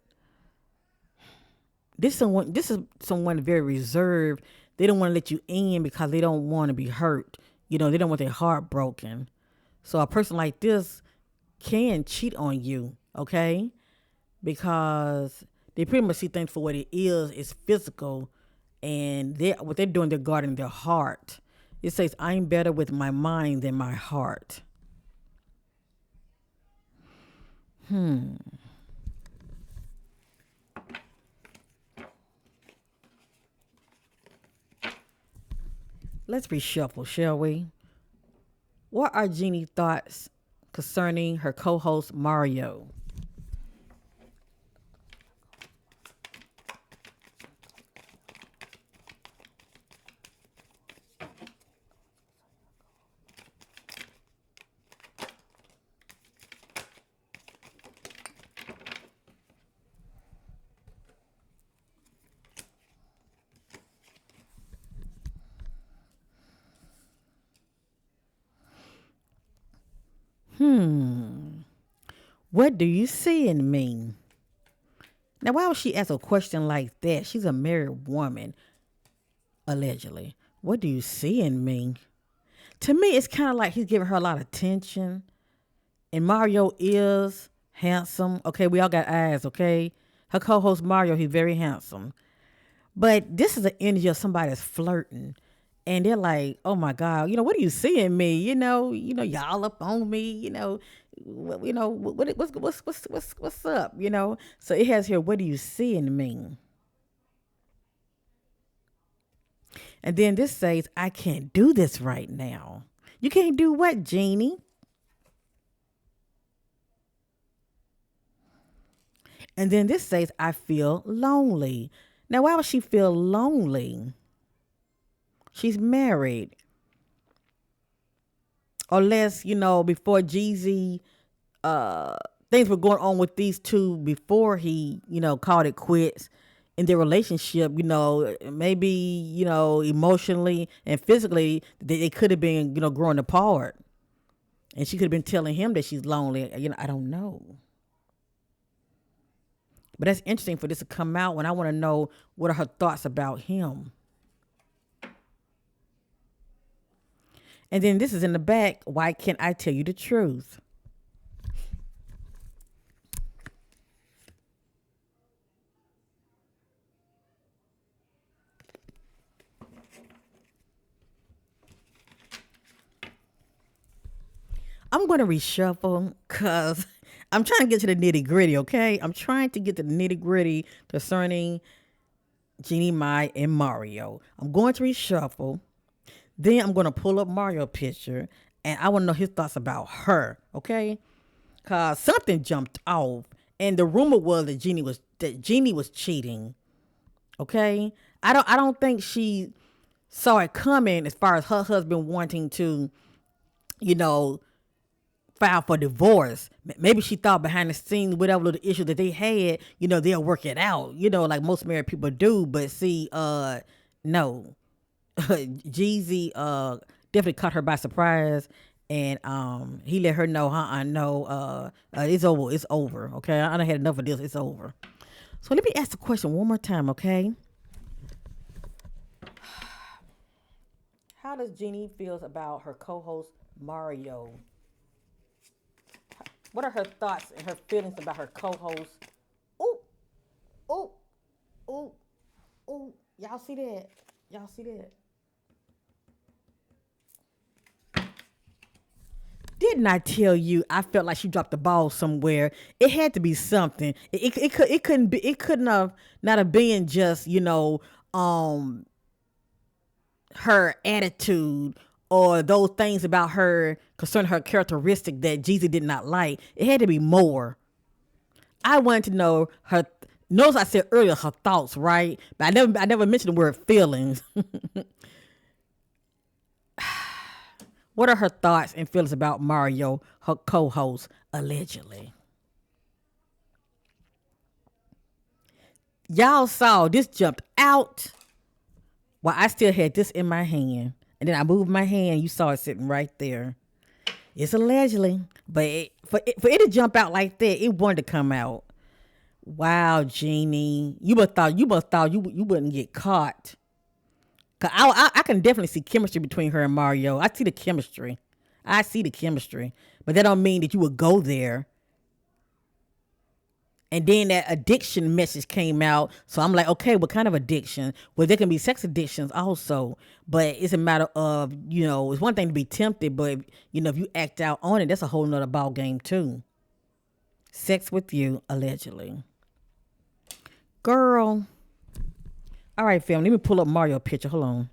This is someone very reserved. They don't want to let you in because they don't want to be hurt. They don't want their heart broken. So a person like this can cheat on you, okay? Because they pretty much see things for what it is. It's physical, and what they're doing, they're guarding their heart. It says, "I'm better with my mind than my heart." Let's reshuffle, shall we? What are Jeannie's thoughts concerning her co-host Mario? What do you see in me? Now, why would she ask a question like that? She's a married woman, allegedly. What do you see in me? To me, it's kind of like he's giving her a lot of attention. And Mario is handsome. Okay, we all got eyes, okay? Her co host Mario, he's very handsome. But this is the energy of somebody that's flirting. And they're like, oh my God, what do you see in me? Y'all up on me, what's up, So it has here, what do you see in me? And then this says, I can't do this right now. You can't do what, Jeannie? And then this says, I feel lonely. Now, why would she feel lonely? She's married. Unless, before Jeezy, uh, things were going on with these two before he, called it quits in their relationship, maybe, emotionally and physically, they could have been, growing apart. And she could have been telling him that she's lonely. I don't know. But that's interesting for this to come out when I want to know what are her thoughts about him. And then this is in the back. Why can't I tell you the truth? I'm going to reshuffle because I'm trying to get to the nitty gritty, okay? I'm trying to get to the nitty gritty concerning Jeannie Mai and Mario. I'm going to reshuffle. Then I'm going to pull up Mario picture and I want to know his thoughts about her, okay? Cause something jumped off and the rumor was that Jeannie was cheating. Okay? I don't think she saw it coming as far as her husband wanting to, you know, file for divorce. Maybe she thought behind the scenes, whatever little issue that they had, they'll work it out, like most married people do. But see, no. Jeezy definitely caught her by surprise, and he let her know, no, it's over, okay? I done had enough of this, it's over. So let me ask the question one more time, okay? How does Jeannie feels about her co-host Mario? What are her thoughts and her feelings about her co-host? Ooh, ooh, ooh, ooh. Y'all see that? Y'all see that? Didn't I tell you I felt like she dropped the ball somewhere? It had to be something. It couldn't have not have been just, her attitude or those things about her concerning her characteristic that Jeezy did not like. It had to be more. I wanted to know her. Notice I said earlier her thoughts, right? But I never mentioned the word feelings. What are her thoughts and feelings about Mario, her co-host, allegedly? Y'all saw this jumped out while I still had this in my hand. And then I moved my hand. You saw it sitting right there. It's allegedly. But for it to jump out like that, it wanted to come out. Wow, Jeannie. You must thought you wouldn't get caught. Cause I can definitely see chemistry between her and Mario. I see the chemistry. But that don't mean that you would go there. And then that addiction message came out. So I'm like, okay, what kind of addiction? Well, there can be sex addictions also. But it's a matter of, it's one thing to be tempted, but, if you act out on it, that's a whole nother ball game too. Sex with you, allegedly. Girl. All right, fam, let me pull up Mario picture. Hold on.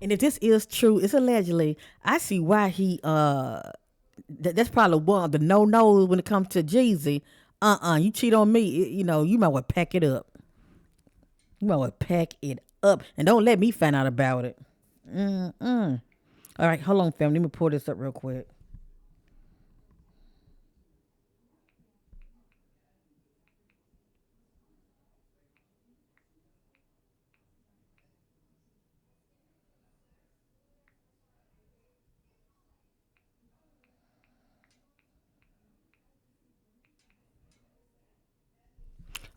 And if this is true, it's allegedly. I see why he that's probably one of the no nos when it comes to Jeezy. You cheat on me, you might well pack it up. You might well pack it up and don't let me find out about it. All right, hold on, fam. Let me pull this up real quick.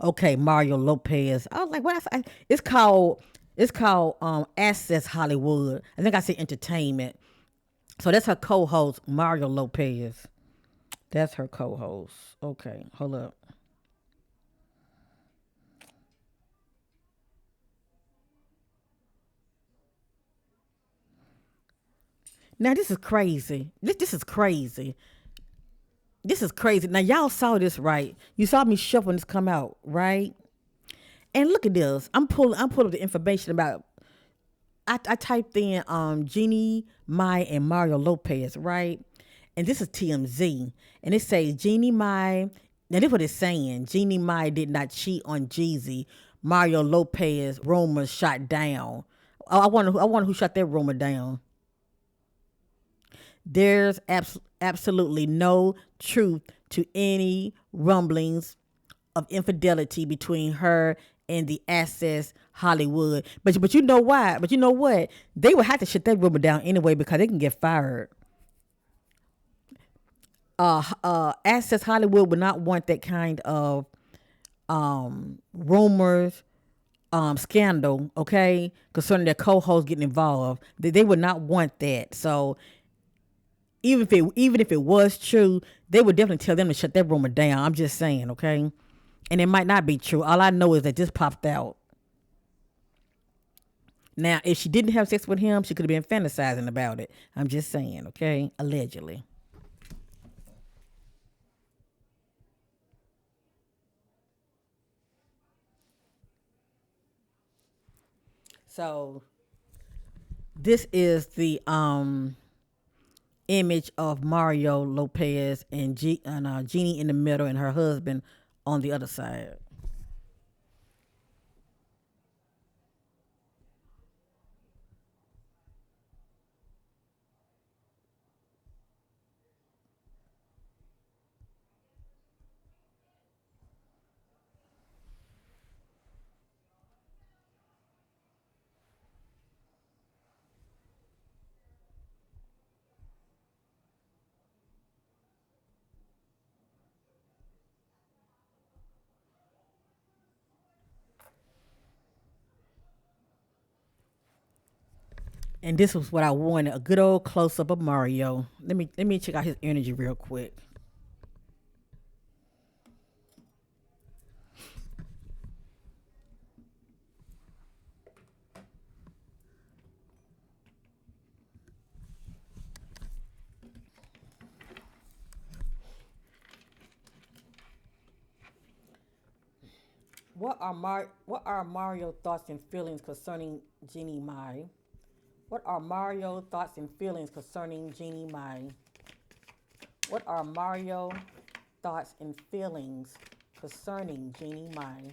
Okay, Mario Lopez. I was like, what? It's called Access Hollywood. I think I said entertainment. So that's her co-host, Mario Lopez. That's her co-host. Okay, hold up. Now this is crazy. This is crazy. This is crazy. Now y'all saw this, right? You saw me shuffling this come out, right? And look at this. I'm pulling the information about. I typed in Jeannie Mai and Mario Lopez, right? And this is TMZ, and it says Jeannie Mai. Now this is what it's saying. Jeannie Mai did not cheat on Jeezy. Mario Lopez rumors shot down. Oh, I wonder who shot that rumor down. There's absolutely no truth to any rumblings of infidelity between her and the Access Hollywood. But you know why? But you know what? They would have to shut that rumor down anyway because they can get fired. Access Hollywood would not want that kind of rumors, scandal, okay, concerning their co-hosts getting involved. They would not want that. So even if it was true, they would definitely tell them to shut that rumor down. I'm just saying, okay? And it might not be true. All I know is that this popped out. Now, if she didn't have sex with him, she could have been fantasizing about it. I'm just saying, okay? Allegedly. So this is the image of Mario Lopez and Jeannie in the middle and her husband on the other side. And this was what I wanted, a good old close up of Mario. Let me check out his energy real quick. What are Mario thoughts and feelings concerning Jeannie Mai? What are Mario thoughts and feelings concerning Jeannie Mai? What are Mario thoughts and feelings concerning Jeannie Mai?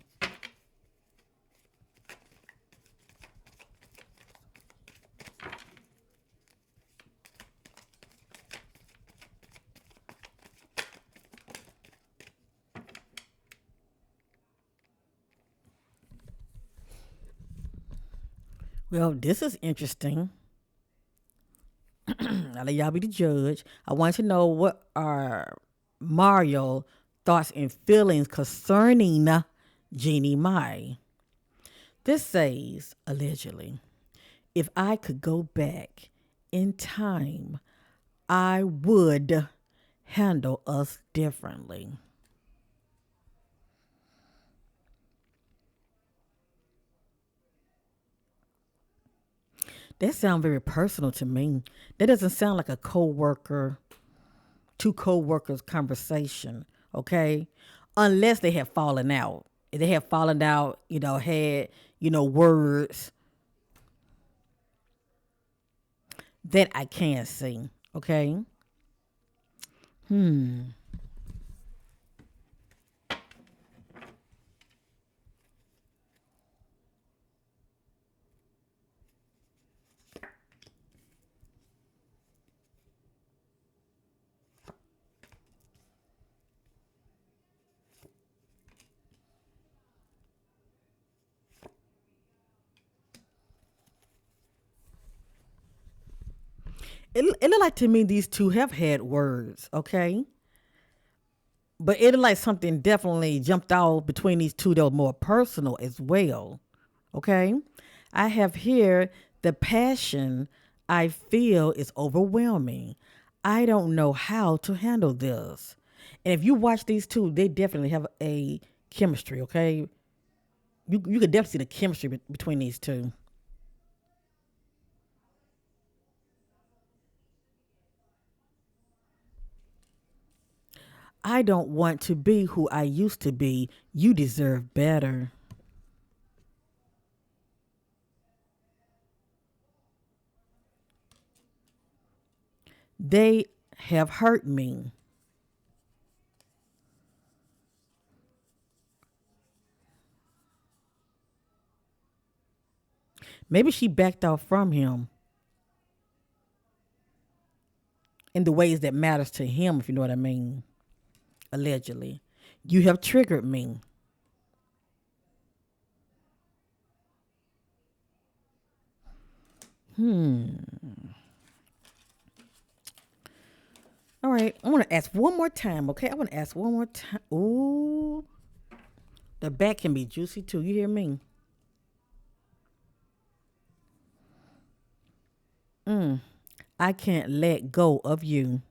Well, this is interesting. I'll let y'all be the judge. I want to know what are Mario thoughts and feelings concerning Jeannie Mai. This says, allegedly, if I could go back in time, I would handle us differently. That sounds very personal to me. That doesn't sound like a coworker, two co-workers conversation, okay? Unless they have fallen out. If they have fallen out, had, words. that I can't see. Okay. It look like to me these two have had words, okay? But it look like something definitely jumped out between these two that was more personal as well. Okay? I have here the passion I feel is overwhelming. I don't know how to handle this. And if you watch these two, they definitely have a chemistry, okay? You could definitely see the chemistry between these two. I don't want to be who I used to be. You deserve better. They have hurt me. Maybe she backed off from him in the ways that matters to him, if you know what I mean. Allegedly. You have triggered me. All right. I want to ask one more time, okay? I want to ask one more time. Ooh. The back can be juicy too. You hear me? I can't let go of you.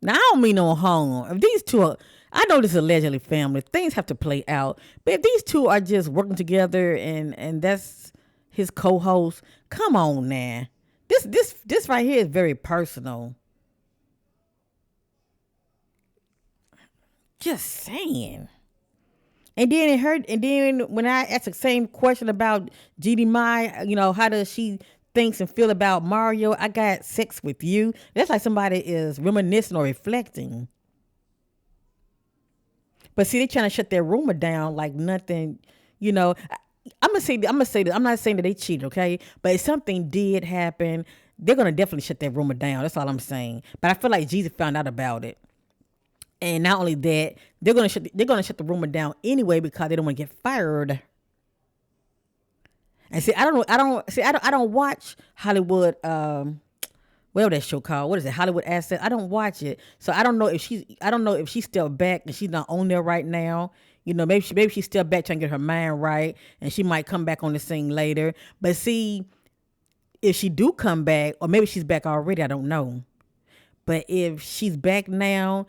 Now, I don't mean no harm. If these two are, I know this is allegedly family. Things have to play out. But if these two are just working together and that's his co-host, come on now. This right here is very personal. Just saying. And then it hurt. And then when I asked the same question about Jeannie Mai, how does she thinks and feel about Mario? I got sex with you. That's like somebody is reminiscing or reflecting. But see, they trying to shut their rumor down like nothing. You know, I'm gonna say. I'm gonna say that. I'm not saying that they cheated, okay? But if something did happen, they're gonna definitely shut that rumor down. That's all I'm saying. But I feel like Jesus found out about it. And not only that, they're gonna shut the rumor down anyway because they don't want to get fired. And see, I don't watch Hollywood. Whatever that show called. What is it? Hollywood Asset. I don't watch it, so I don't know if she's still back and she's not on there right now. Maybe she's still back trying to get her mind right, and she might come back on the scene later. But see, if she do come back, or maybe she's back already, I don't know. But if she's back now,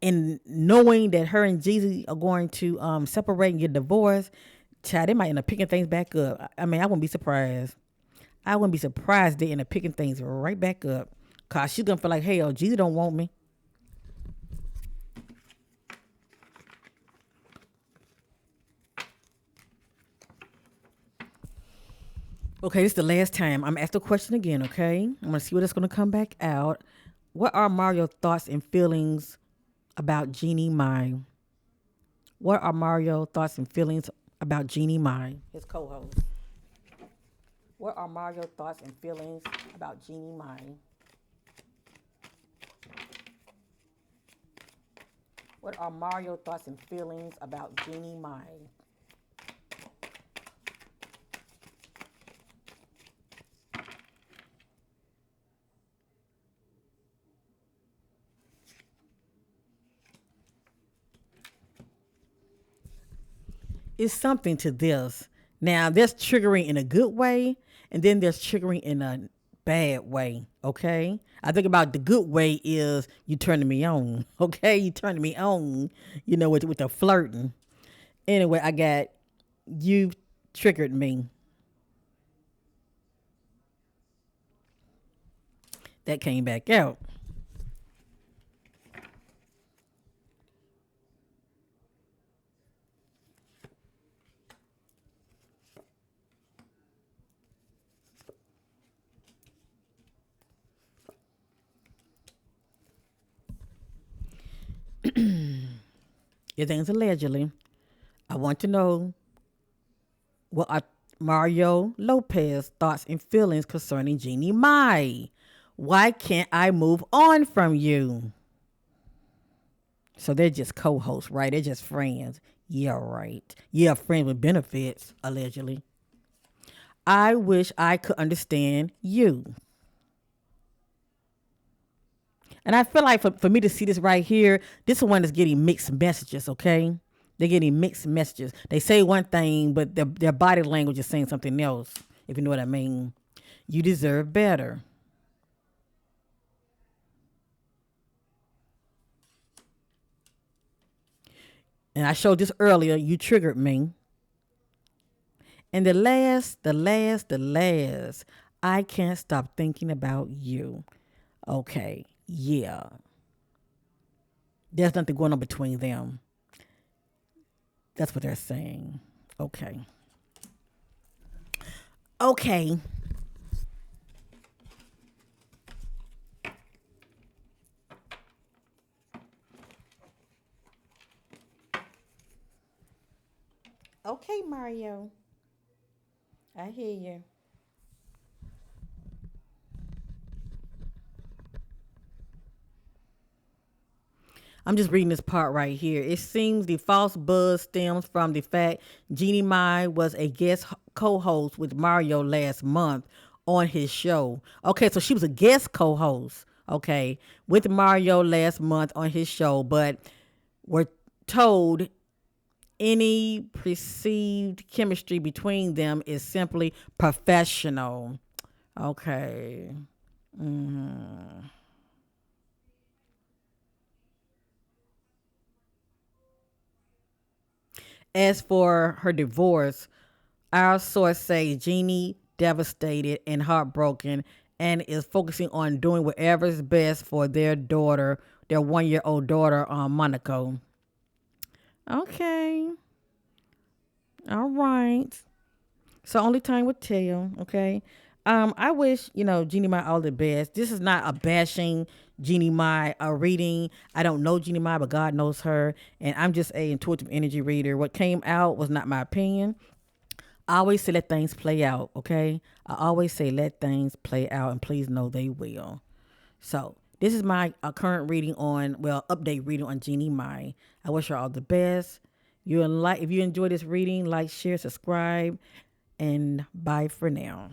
and knowing that her and Jeezy are going to separate and get divorced, child, they might end up picking things back up. I mean, I wouldn't be surprised. I wouldn't be surprised they end up picking things right back up. Cause she's gonna feel like, hell, Jeezy don't want me. Okay, this is the last time. I'm gonna ask the question again, okay? I'm gonna see what it's gonna come back out. What are Mario's thoughts and feelings about Jeannie Mai? What are Mario's thoughts and feelings about Jeannie Mai? His co-host. What are Mario's thoughts and feelings about Jeannie Mai? What are Mario's thoughts and feelings about Jeannie Mai? It's something to this. Now, there's triggering in a good way, and then there's triggering in a bad way. Okay, I think about the good way is you turning me on. Okay, you turning me on. With the flirting. Anyway, I got you triggered me. That came back out. Everything's allegedly. I want to know what are Mario Lopez thoughts and feelings concerning Jeannie Mai. Why can't I move on from you? So they're just co-hosts, right? They're just friends. Yeah, right. Yeah, friends with benefits, allegedly. I wish I could understand you. And I feel like for me to see this right here, this one is getting mixed messages, okay? They're getting mixed messages. They say one thing, but their body language is saying something else, if you know what I mean. You deserve better. And I showed this earlier. You triggered me. And the last, I can't stop thinking about you. Okay, yeah. There's nothing going on between them. That's what they're saying. Okay. Okay. Okay, Mario. I hear you. I'm just reading this part right here. It seems the false buzz stems from the fact Jeannie Mai was a guest co-host with Mario last month on his show. Okay, so she was a guest co-host, okay, with Mario last month on his show, but we're told any perceived chemistry between them is simply professional. Okay. As for her divorce, our source says Jeannie devastated and heartbroken and is focusing on doing whatever is best for their daughter, their 1 year old daughter, Monaco. Okay. All right. So only time will tell, okay? I wish, Jeannie Mai all the best. This is not a bashing Jeannie Mai reading. I don't know Jeannie Mai, but God knows her. And I'm just a intuitive energy reader. What came out was not my opinion. I always say let things play out, okay? I always say let things play out, and please know they will. So this is my current reading on, update reading on Jeannie Mai. I wish her all the best. If you enjoy this reading, like, share, subscribe, and bye for now.